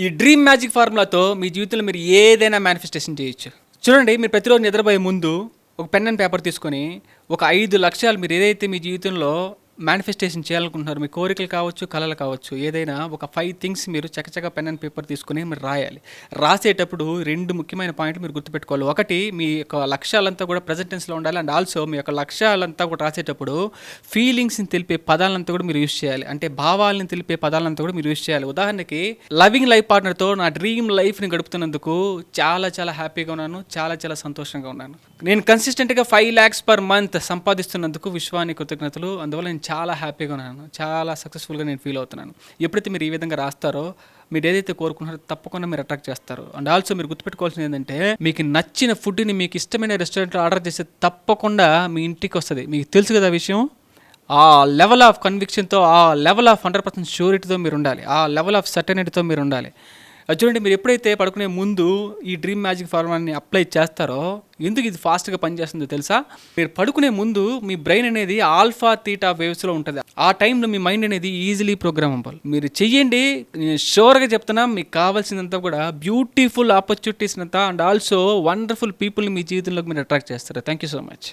ఈ dream magic ఫార్ములాతో మీ జీవితంలో మీరు ఏదైనా మేనిఫెస్టేషన్ చేయొచ్చు. చూడండి, మీరు ప్రతిరోజు నిద్రపోయే ముందు ఒక పెన్ అండ్ పేపర్ తీసుకొని ఒక 5 లక్ష్యాలు మీరు ఏదైతే మీ జీవితంలో మేనిఫెస్టేషన్ చేయాలనుకుంటున్నారు, మీ కోరికలు కావచ్చు, కళలు కావచ్చు, ఏదైనా ఒక 5 థింగ్స్ మీరు చకచక పెన్ అండ్ పేపర్ తీసుకొని మీరు రాయాలి. రాసేటప్పుడు 2 ముఖ్యమైన పాయింట్లు మీరు గుర్తుపెట్టుకోవాలి. ఒకటి, మీ యొక్క లక్ష్యాలంతా కూడా ప్రెజెంట్ టెన్స్లో ఉండాలి. అండ్ ఆల్సో మీ యొక్క లక్ష్యాలంతా కూడా రాసేటప్పుడు ఫీలింగ్స్ని తెలిపే పదాలంతా కూడా మీరు యూజ్ చేయాలి. అంటే భావాలను తెలిపే పదాలంతా కూడా మీరు యూజ్ చేయాలి. ఉదాహరణకి, లవింగ్ లైఫ్ పార్ట్నర్తో నా డ్రీమ్ లైఫ్ని గడుపుతున్నందుకు చాలా చాలా హ్యాపీగా ఉన్నాను, చాలా చాలా సంతోషంగా ఉన్నాను. నేను కన్సిస్టెంట్గా 5 lakhs per month సంపాదిస్తున్నందుకు విశ్వానికి కృతజ్ఞతలు. అందువల్ల నేను చాలా హ్యాపీగా ఉన్నాను, చాలా సక్సెస్ఫుల్గా నేను ఫీల్ అవుతున్నాను. ఎప్పుడైతే మీరు ఈ విధంగా రాస్తారో మీరు ఏదైతే కోరుకుంటున్నారో తప్పకుండా మీరు అట్రాక్ట్ చేస్తారు. అండ్ ఆల్సో మీరు గుర్తుపెట్టుకోవాల్సింది ఏంటంటే, మీకు నచ్చిన ఫుడ్ని మీకు ఇష్టమైన రెస్టారెంట్లో ఆర్డర్ చేస్తే తప్పకుండా మీ ఇంటికి వస్తుంది. మీకు తెలుసు కదా విషయం. ఆ లెవెల్ ఆఫ్ కన్విక్షన్తో, ఆ లెవెల్ ఆఫ్ 100% ష్యూరిటీతో మీరు ఉండాలి, ఆ లెవెల్ ఆఫ్ సర్టనిటీతో మీరు ఉండాలి. చూడండి, మీరు ఎప్పుడైతే పడుకునే ముందు ఈ డ్రీమ్ మ్యాజిక్ ఫార్ములాని అప్లై చేస్తారో, ఎందుకు ఇది ఫాస్ట్గా పనిచేస్తుందో తెలుసా? మీరు పడుకునే ముందు మీ బ్రెయిన్ అనేది ఆల్ఫా తీటా వేవ్స్లో ఉంటుంది. ఆ టైంలో మీ మైండ్ అనేది ఈజీలీ ప్రోగ్రామబుల్. మీరు చెయ్యండి, నేను షూర్గా చెప్తున్నా, మీకు కావాల్సినంత కూడా బ్యూటిఫుల్ ఆపర్చునిటీస్ అంతా అండ్ ఆల్సో వండర్ఫుల్ పీపుల్ని మీ జీవితంలోకి మీరు అట్రాక్ట్ చేస్తారు. Thank you so much.